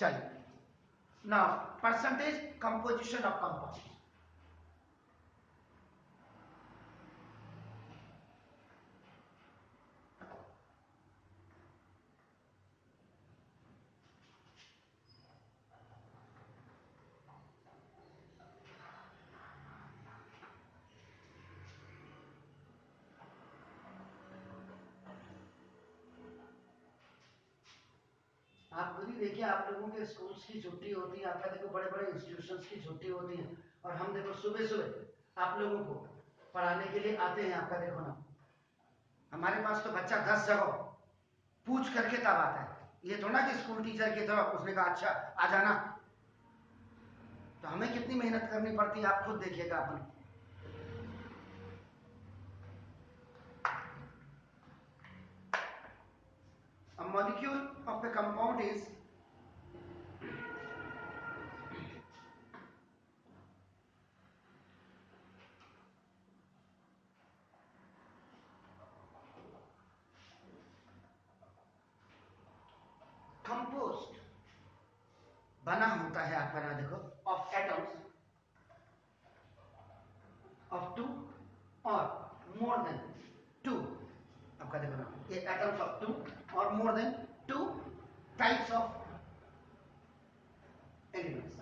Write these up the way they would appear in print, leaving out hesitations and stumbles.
चलिए now percentage composition of compound. आप खुद ही देखिए, आप लोगों के स्कूल्स की छुट्टी होती है, आपका देखो बड़े बड़े इंस्टीट्यूशंस की छुट्टी होती है, और हम देखो सुबह सुबह आप लोगों को पढ़ाने के लिए आते हैं। आपका देखो ना, हमारे पास तो बच्चा 10 जगह पूछ करके तब आता है। ये थोड़ा कि स्कूल टीचर की तरह उसने कहा अच्छा आ जाना। तो हमें कितनी मेहनत करनी पड़ती है, आप खुद देखिएगा अपन। A molecule of a compound is composed, बना होता है आपका ना देखो, of atoms of 2 or more than 2। आपका देखो ना, ये atoms of 2 or more than 2 types of elements।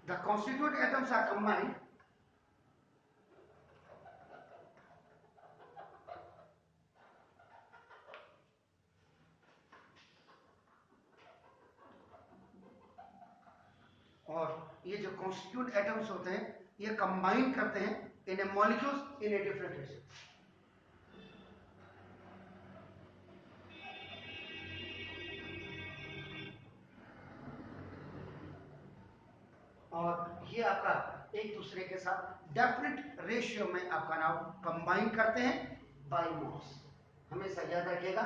The constituent atoms are combined और ये जो कॉन्स्टिट्यूएंट एटम्स होते हैं ये कंबाइन करते हैं in a molecules in a different ratio. और ये आपका एक दूसरे के साथ डेफिनेट रेशियो में आपका नाम कंबाइन करते हैं बाय मॉस। हमेशा याद रखिएगा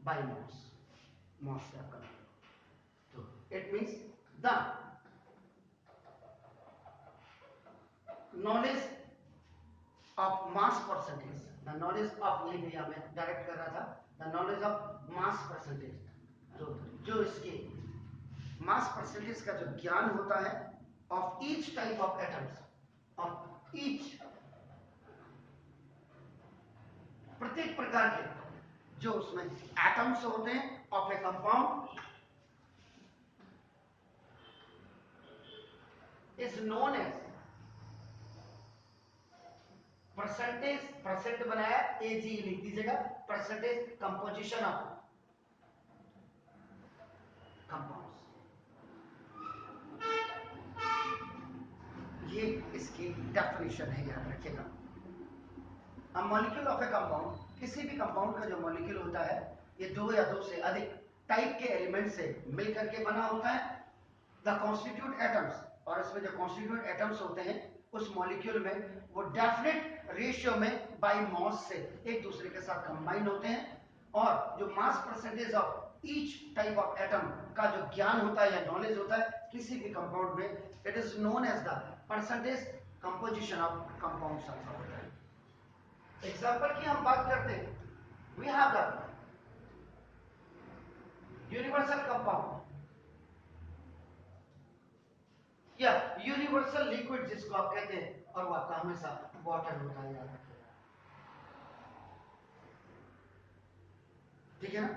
बाय मॉस, मॉस से आपका नाम। तो it means the knowledge of mass percentage, the knowledge of, ये भी हमें डायरेक्ट कर रहा था, the knowledge of mass percentage, जो इसके मास परसेंटेज का जो ज्ञान होता है of each type of atoms, of each, प्रत्येक प्रकार के जो उसमें एटम्स होते हैं of a compound is known as percentage, percent बनाया एजी लिख दीजिएगा, परसेंटेज कंपोजिशन ऑफ कंपाउंड्स। ये इसकी डेफिनेशन है, याद रखिएगा। A molecule of a compound, किसी भी कंपाउंड का जो मॉलिक्यूल होता है ये दो या दो से अधिक टाइप के एलिमेंट से मिलकर के बना होता है। द कॉन्स्टिट्यूट एटम्स, और इसमें जो कॉन्स्टिट्यूट एटम्स होते हैं उस मॉलिक्यूल में वो डेफिनेट रेशियो में बाय मॉस से एक दूसरे के साथ कंबाइन होते हैं, और जो mass percentage of each type of atom का जो ज्ञान होता है या नॉलेज होता है किसी भी कंपाउंड में, it is known as the percentage composition of compounds होता है। एग्जाम्पल की हम बात करते हैं, we have the universal compound या यूनिवर्सल लिक्विड जिसको आप कहते हैं, और वो आपका हमेशा वाटर होता है, याद रखिएगा, ठीक है ना।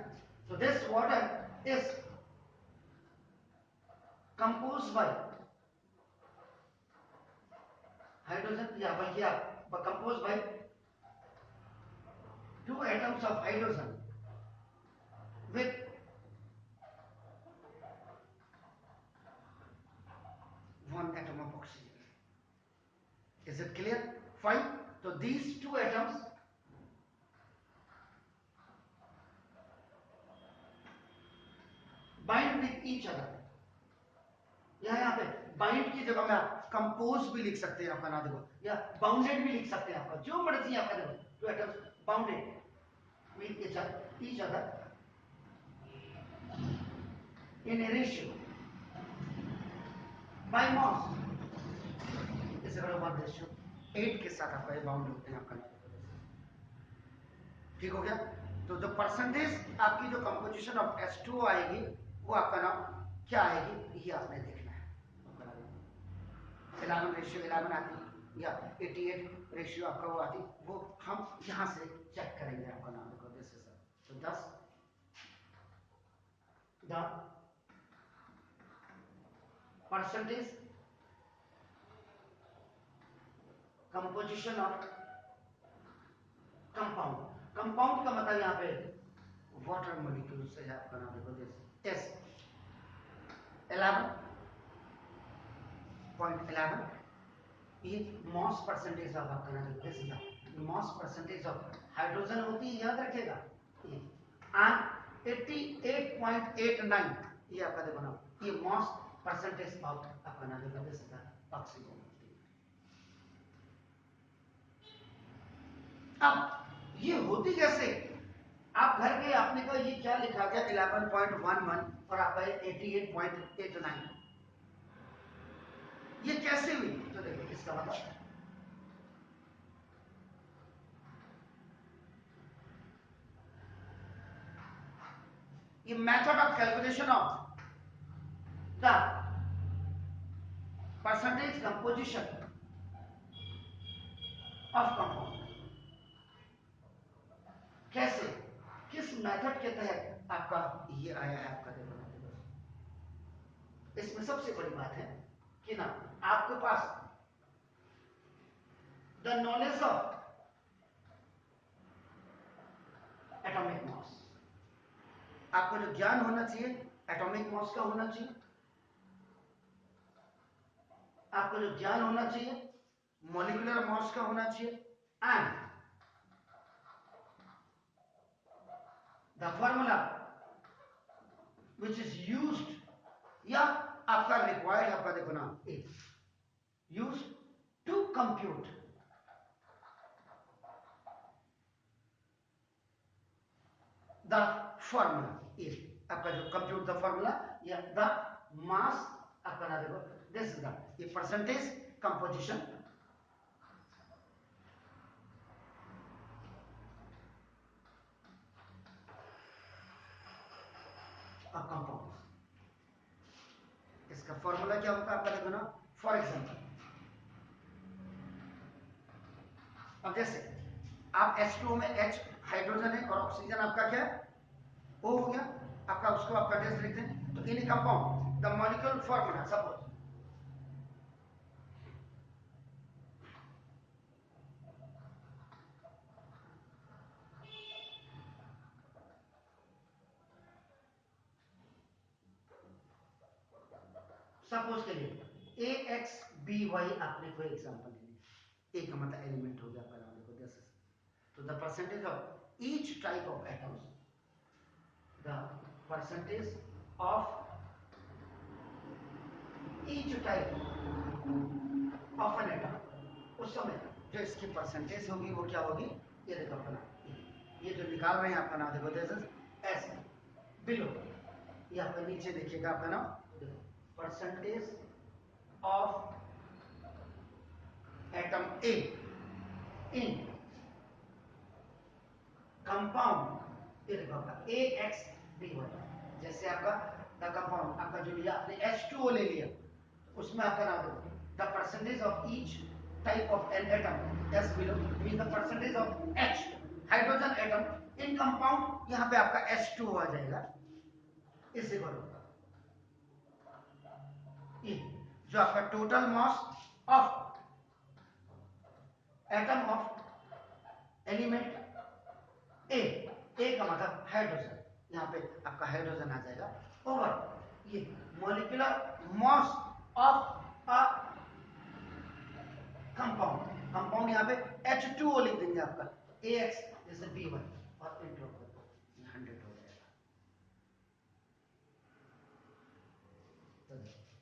So this water is composed by hydrogen, या बल्कि आप composed by 2 atoms of hydrogen with 1 atom of oxygen। Is it clear? Fine. So these 2 atoms bind with each other। यहाँ पे बाइंड की जगह में आप कंपोज भी लिख सकते हैं आपका, ना देखो, या बाउंडेड भी लिख सकते हैं आपका, जो मर्जी आपका देखो, 2 atoms bounded with each other in a ratio by mass is equal to 1 ratio 8 के साथ आपका ये बाउंड होते हैं आपका, ठीक हो गया। तो जो परसेंटेज आपकी जो कंपोजिशन ऑफ H2O आएगी वो आपका नाम क्या आएगी, ये आपने देखना है। 11:11 आती या 88 रेशियो आपका वो आती, वो हम यहां से चेक करेंगे। आपका नाम देखो दिस इज तो 10 the percentage composition of compound. Compound का मतलब यहाँ पे वाटर मॉलिक्यूल से है। आपका नाम देखो दिस टेस्ट 11.11 ये मॉस परसेंटेज ऑफ आपका नाम देखो this mass percentage of hydrogen होती है, याद रखिएगा। एंड 88.89 ये आपका देखो ना, ये मॉस परसेंटेज ऑफ आपका नाम देखो दिस ऑक्सीजन। अब ये होती कैसे, आप घर पे आपने कहा ये क्या लिखा गया 11.11 और आपका 88.89, ये कैसे हुई? तो देखो इसका मतलब ये method of calculation of the percentage composition of compound, कैसे, किस मेथड के तहत आपका ये आया है। आपका देखो इसमें सबसे बड़ी बात है कि ना आपके पास the knowledge of atomic mass, आपको जो ज्ञान होना चाहिए एटॉमिक मास का होना चाहिए, आपको जो ज्ञान होना चाहिए मॉलिक्यूलर मास का होना चाहिए, and the formula which is used या आपका रिक्वायर्ड, आपका देखो ना use to compute the formula, आपका जो कंप्यूट द फॉर्मूला या द मास, आपका ना देखो दिस इज द ये परसेंटेज कंपोजिशन ऑफ कंपाउंड्स। इसका फॉर्मूला क्या होता है आपका देखो ना, फॉर एग्जांपल अब जैसे आप H2O में H हाइड्रोजन है और ऑक्सीजन आपका क्या है O हो गया आपका, उसको आपका टेस्ट लिखते हैं। तो in compound the molecular formula suppose के लिए AXBY आपने कोई एग्जांपल ले लिया, एक का मतलब एलिमेंट हो गया आपका नाम देखो दिस इज, तो the percentage of each type of atoms, the percentage of each type of an atom, उस समय जो इसकी परसेंटेज होगी वो क्या होगी, ये देखो अपना ये जो निकाल रहे हैं आपका नाम देखो दिस इज एस बिलो, ये आपका नीचे देखिएगा आपका नाम देखो percentage of atom A in compound, ये देखो आपका AXBY, जैसे आपका द कंपाउंड आपका जो लिया आपने H2O ले लिया, उसमें आपका नाम देखो the percentage of each type of an atom S below mean the percentage of H hydrogen atom in compound, यहां पे आपका H2O आ जाएगा, इसे करो ये जो आपका total mass of atom of element A का मतलब हाइड्रोजन, यहां पे आपका हाइड्रोजन आ जाएगा ओवर ये molecular mass of a compound, compound यहां पे H2O लिख देंगे आपका AX जैसे B1 और इंटू 100 हो जाएगा।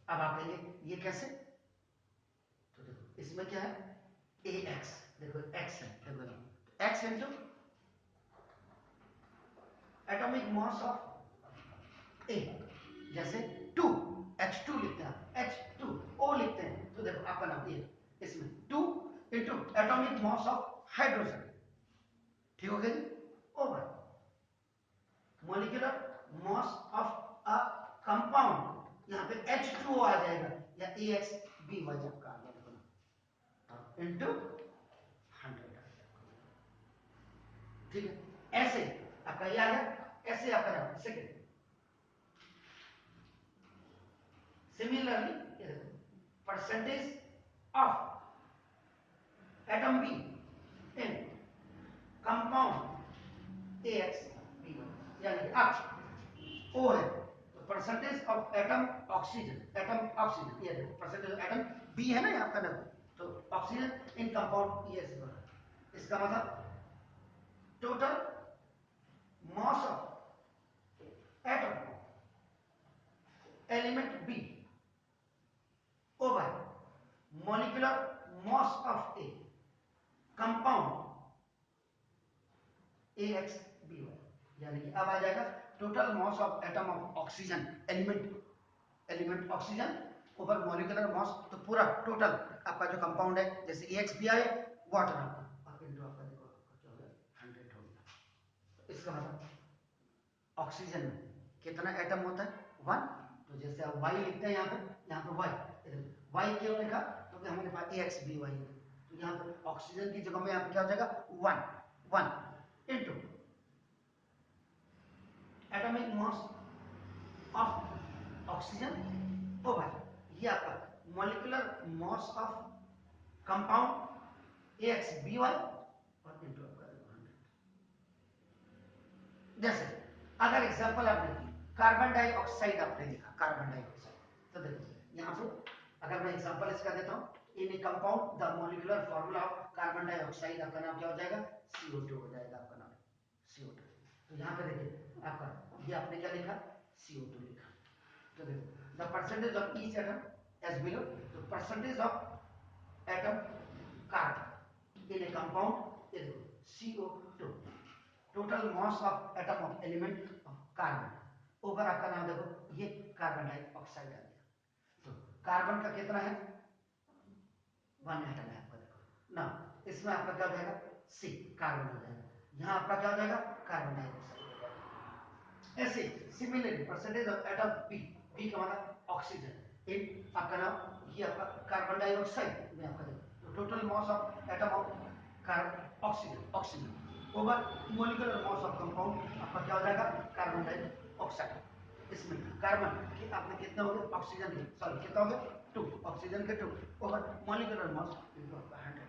अब आप कहेंगे ये कैसे, तो देखो इसमें क्या है AX, देखो X है, देखो X into atomic mass of A, जैसे 2 H2 लिखते हैं H2O लिखते हैं, तो देखो आपका नाम ये इसमें 2 into atomic mass of hydrogen, ठीक हो गया जी, over mass of a compound, यहाँ पे H2O आ जाएगा या AXBY जब कार्बन इनटू 100, ठीक है। ऐसे आपका ये आ गया, ऐसे आपका second. Similarly percentage of atom be in compound AXBY, यानी अब O है तो परसेंटेज ऑफ एटम ऑक्सीजन, ये देखो परसेंटेज ऑफ एटम बी है ना यहाँ का नंबर, तो ऑक्सीजन इन कंपाउंड AXBY, इसका मतलब total mass of atom element B over molecular mass of a compound AXBY, यानी कि अब आ जाएगा total mass of atom of oxygen, element oxygen over molecular mass, तो पूरा टोटल आपका जो कंपाउंड है जैसे AXBY है वाटर आप इनटू आपका देखो क्या हो गया 100 हो गया। इसका मतलब ऑक्सीजन में कितना एटम होता है 1, तो जैसे आप Y लिखते हैं यहाँ पे Y क्यों लिखा, क्योंकि हमारे पास AXBY है, तो यहाँ पे ऑक्सीजन की जगह में यहाँ पे क्या हो जाएगा 1 into atomic mass of oxygen over ये आपका molecular mass of compound AXBY और इनटू आपका 100। जैसे अगर एग्जांपल आपने कार्बन डाइऑक्साइड आपने लिखा, कार्बन डाइऑक्साइड, तो देखो यहाँ पे अगर मैं एग्जांपल इसका देता हूँ in a compound the molecular formula of carbon dioxide, आपका नाम क्या हो जाएगा CO2 हो जाएगा, आपका नाम CO2। तो यहाँ पे देखिए आपका ये आपने क्या लिखा CO2 लिखा, तो देखो the percentage of each atom as below, तो percentage of atom carbon in a compound is CO2, total mass of atom of element of carbon over आपका नाम देखो ये कार्बन डाइऑक्साइड आ गया, तो कार्बन का कितना है 1 एटम है आपका देखो ना, इसमें आपका क्या हो जाएगा C कार्बन हो जाएगा, यहाँ आपका क्या हो जाएगा कार्बन डाइऑक्साइड हो जाएगा। ऐसे similarly percentage of atom B का मतलब ऑक्सीजन इन आपका नाम ये आपका कार्बन डाइऑक्साइड में आपका देखो, तो total mass of atom of oxygen over molecular mass of compound आपका क्या हो जाएगा कार्बन डाइऑक्साइड, इसमें कार्बन कि आपने कितना हो गया ऑक्सीजन के सॉरी कितना हो गया 2, ऑक्सीजन के 2 ओवर मॉलिक्यूलर मास इनटू आपका 100।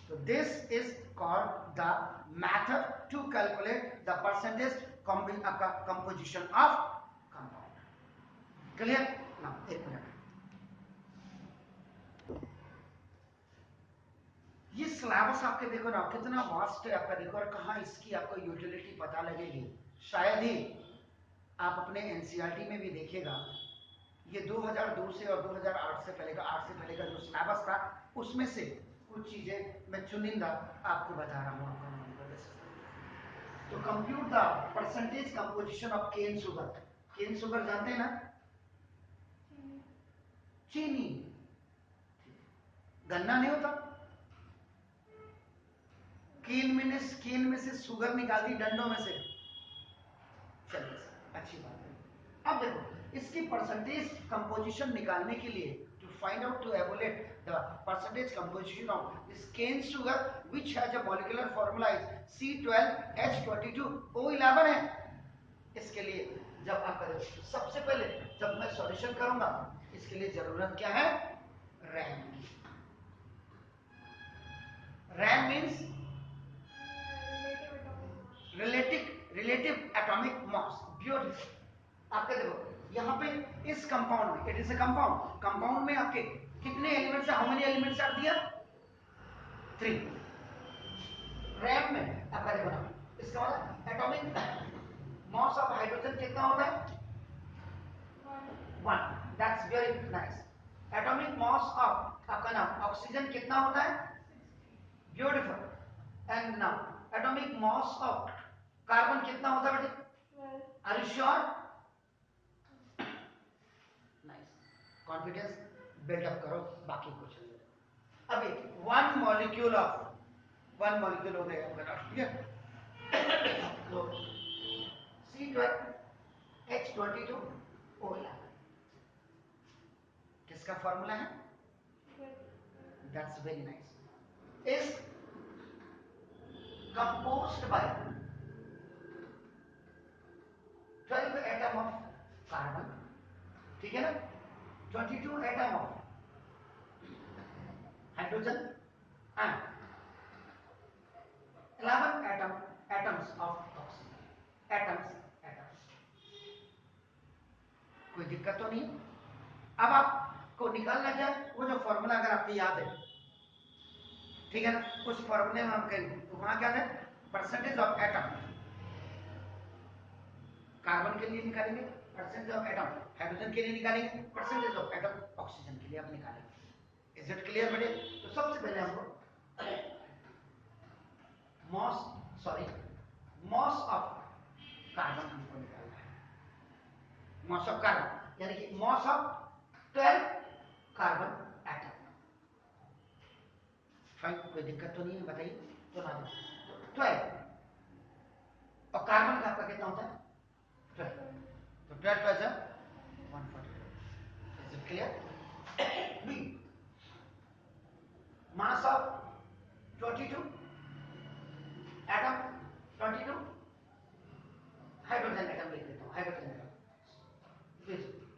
So this is called the method to calculate the percentage composition of compound. Clear? Now, एक मिनट, ये सिलेबस आपके देखो ना कितना वास्ट है आपका देखो, और कहाँ इसकी आपको यूटिलिटी पता लगेगी, शायद ही आप अपने एनसीईआरटी में भी देखेगा, ये 2002 से और 2008 से पहले का 8 से पहले का जो सिलेबस था उसमें से कुछ चीजें मैं चुनिंदा आपको बता रहा हूँ आपका तो compute the percentage composition of cane sugar जानते हैं ना, चीनी, गन्ना नहीं होता, केन में से शुगर निकालती डंडों में से, चलिए अच्छी बात है। अब देखो इसकी परसेंटेज कंपोजिशन निकालने के लिए to find out to evaluate the percentage composition of this cane sugar which has a molecular formula is C12H22O11 है। इसके लिए जब आप करें सबसे पहले जब मैं सॉल्यूशन करूंगा इसके लिए जरूरत क्या है रैम की, RAM means relative atomic mass, beautiful. आपके देखो यहाँ पे इस कंपाउंड में इट इज ए कंपाउंड में आपके कितने एलिमेंट्स है, हाउ मेनी एलिमेंट्स आर दिया 3, रैम में आपका देखो ना इसका मतलब एटॉमिक मास ऑफ हाइड्रोजन कितना होता है 1, that's very nice. Atomic mass of आपका नाम ऑक्सीजन कितना होता है beautiful, and now atomic mass of carbon कितना होता है बेटे, are you sure, nice, confidence build up करो, बाकी कुछ नहीं। अभी वन मॉलिक्यूल हो गया, ठीक है, तो C12 इसका फॉर्मूला है, that's very nice, is composed by 12 atom of carbon, ठीक है ना, 22 atom of hydrogen and 11 atoms of oxygen, atoms, कोई दिक्कत तो नहीं। अब आपको निकालना क्या, वो जो फॉर्मूला अगर आपको याद है, ठीक है ना, उस फॉर्मूले में हम करेंगे तो वहां क्या है, परसेंटेज ऑफ एटम कार्बन के लिए निकालेंगे, परसेंटेज ऑफ एटम हाइड्रोजन के लिए निकालेंगे, परसेंटेज ऑफ एटम ऑक्सीजन के लिए आप निकालेंगे। इज इट क्लियर बेटे? तो सबसे पहले हमको मॉस ऑफ कार्बन हमको निकालना है। मॉस ऑफ कार्बन यानी कि mass of 12 carbon atom. Fine, कोई दिक्कत तो नहीं है, बताइए। तो ना 12 और कार्बन का आपका कितना होता है 12, तो 12 plus 142। Is it clear? B mass of 22 atom, 22 hydrogen atom लिख देता हूं, hydrogen atom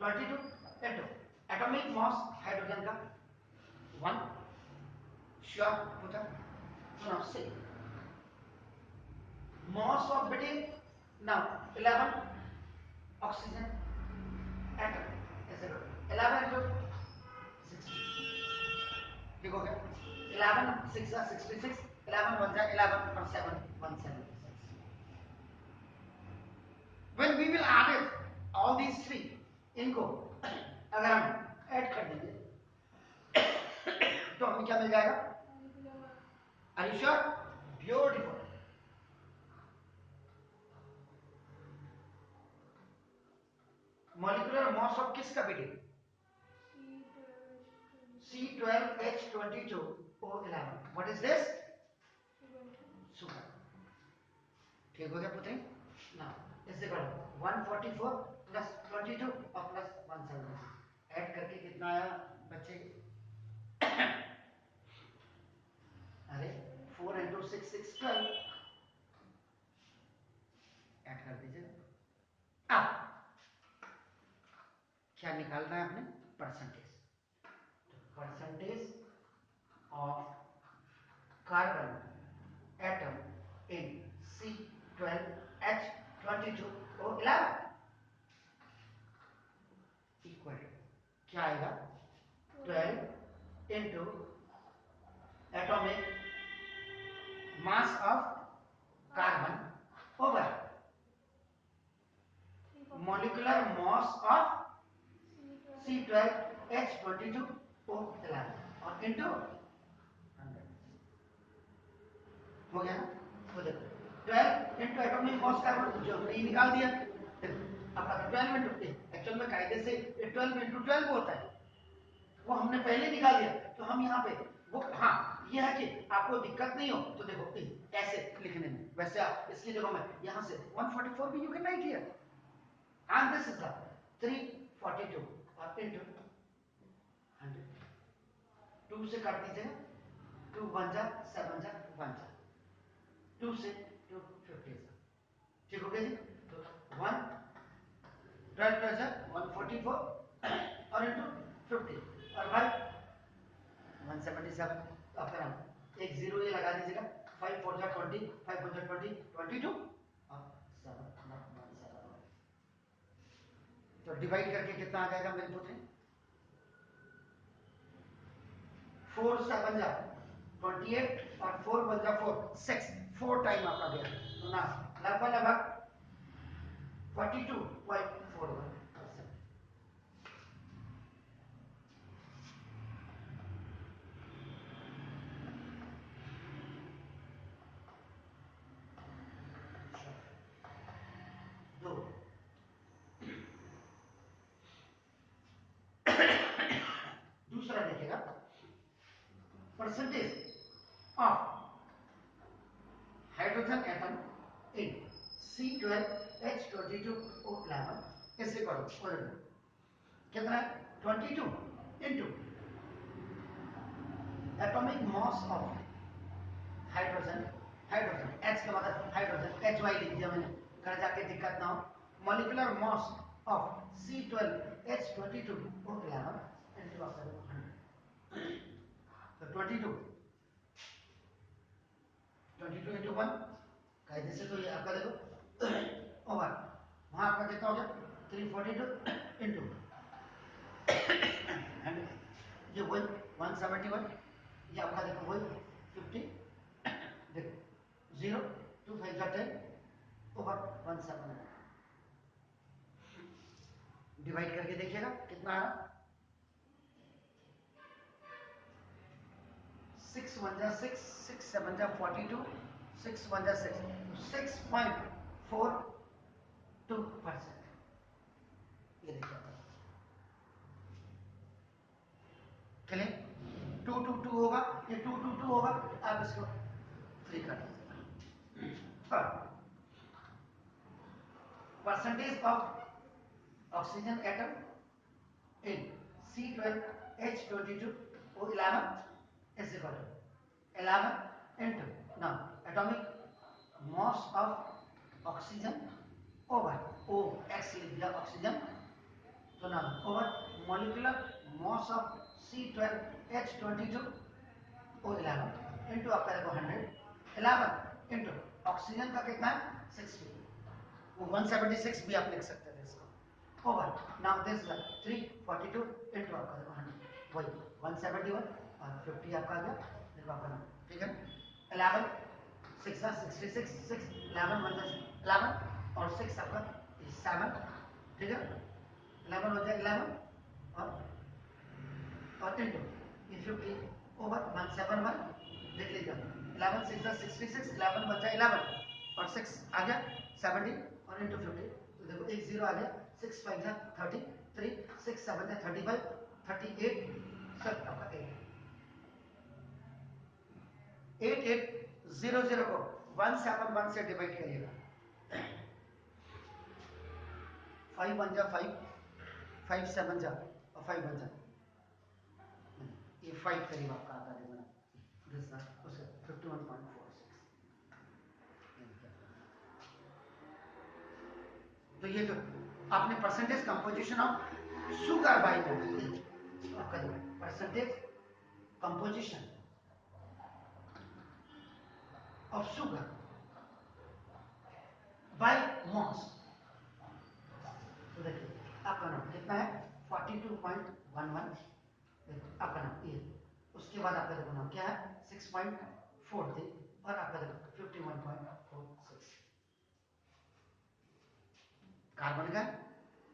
22 into atomic mass hydrogen का 1 श्योर होता है। so now see mass of बेटे now 11 ऑक्सीजन एटम, ऐसे करो 11 into 60, ठीक हो गया, 11 6 are 66, 11 1 जा 11 और 7 176। when we will add it all these three, इनको अगर हम ऐड कर देंगे तो हमें क्या मिल जाएगा? Are you sure? Beautiful. Molecular mass of किसका बेटे? C12H22O11. What is this? Sugar. ठीक हो गया पुत्री? Now इससे करो 144 plus 22 और plus 176 ऐड करके कितना आया बच्चे? अरे 4 into 6 6 12 ऐड कर दीजिए। अब क्या निकालना है आपने? Percentage. Percentage of carbon atom in C12H22O11 equal क्या आएगा? 12 into atomic mass of carbon over molecular mass of C12H22O11 और into 100 हो गया ना? तो देखो 12 into एटॉमिक मास कार्बन जो हमने निकाल दिया, अब 12 into एक्चुअल में कायदे से 12 into 12 होता है, वो हमने पहले निकाल दिया। तो हम यहाँ पे वो हाँ ये है कि आपको दिक्कत नहीं हो तो देखो ऐसे लिखने में, वैसे आप इसकी जगह में यहाँ से 144 भी you can write here and this is the 342 और into 100 2 से काट दीजिए, 2 1 जा 7 जा 1 जा 2 से 2 50 जा, ठीक हो गया जी? तो 1 12 प्लस 144 और into 50 और भाई 177। तो अब हम एक जीरो ये लगा दीजिएगा, 5 4 जा 20, 5 4 जा 20 22 और 7 तो डिवाइड करके कितना आ जाएगा मेरे पुत्र? 4 7 जा 28 और 4 1 जा 4 6 4 टाइम आपका गया, तो ना लगभग 42.41%। दो दूसरा देखिएगा, percentage of hydrogen atom in C12H22O11 इसे करो कितना है? 22 into atomic mass of hydrogen, hydrogen H का मतलब हाइड्रोजन, HY लिख दिया मैंने, घर जाके दिक्कत ना हो। मॉलिक्यूलर मास ऑफ C12H22 को 11 into 100, तो 22 into 1 कायदे से तो ये आपका देखो ओवर, वहां आपका कितना हो गया 342 into ये वही 171, ये आपका देखो वही 50, देखो 0 2 5 10 ओवर 171, डिवाइड करके देखिएगा कितना आ रहा, 6 1 जा 6 6 7 जा 42 6 1 जा 6 6.42%, ये देखिए चलिए 2 2 2 होगा, ये 2 2 2 होगा, आप इसको 3 कर दीजिएगा। Percentage of oxygen atom in C12H22 O 11 is equal to 11 into now atomic mass of oxygen over O X लिख दिया ऑक्सीजन, तो now over molecular mass of C12H22 O 11 into आपका देखो 100, 11 into ऑक्सीजन का कितना है 60, वो 176 भी आप लिख सकते थे इसको over, now this is 342 into आपका देखो 100, वही 171 और 50 आपका आ गया, देखो आपका, ठीक है 11 6 66 6 11 1 11 और 6 आपका 7, ठीक है 11 हो जाए 11 और into ये 50 over 171, देख लीजिए 11 6 66 11 1 11 और 6 आ गया 70 और into 50, तो देखो एक 0 आ गया, 6 5 33 6 7 35 38 सर आपका 8 8800 को 171 से डिवाइड करिएगा, 5 1 जा 5 5 7 जा और 5 1 जा, ये 5 करीब आपका आता है बना दिस उसे 51.46, तो ये तो आपने percentage composition of sugar by आपका percentage composition of sugar by mass, तो देखिए आपका नाम कितना है 42.11, आपका नाम ये, उसके बाद आपका देखो नाम क्या है 6.43 और आपका देखो 51.46 कार्बन का,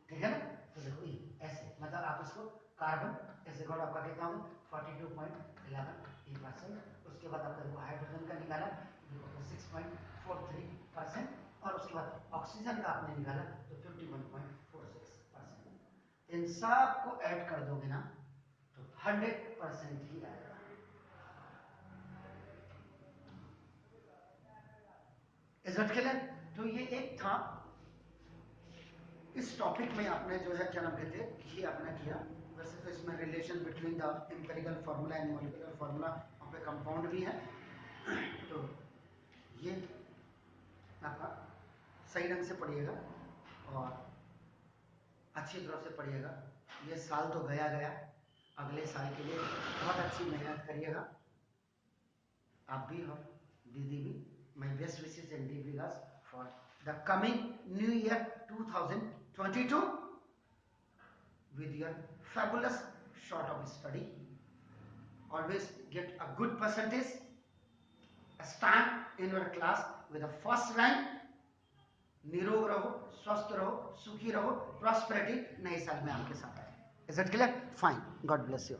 ठीक है ना, तो देखो ये ऐसे मतलब आप इसको कार्बन ऐसे गौड़ आपका कितना होगा 42.11%, उसके बाद आपका देखो हाइड्रोजन का निकाला देखो 6.43% और उसके बाद ऑक्सीजन का आपने निकाला तो 51.46%, इन सब को ऐड कर दोगे ना तो 100% ही आएगा। Is it clear? तो ये एक था, इस टॉपिक में आपने जो है क्या नाम कहते हैं ये आपने किया, वैसे तो इसमें relation between the empirical formula and molecular formula वहाँ पे कंपाउंड भी है, तो ये आपका सही ढंग से पढ़िएगा और अच्छी तरह से पढ़िएगा। ये साल तो गया गया, अगले साल के लिए बहुत अच्छी मेहनत करिएगा, आप भी और दीदी भी। My best wishes and deep regards for the coming new year 2022 with your fabulous shot of study. Always get a good percentage, stand in your class with a first rank, निरोग रहो, स्वस्थ रहो, सुखी रहो, प्रॉस्पेरिटी नए साल में आपके साथ आए। Is it clear? Fine. God bless you.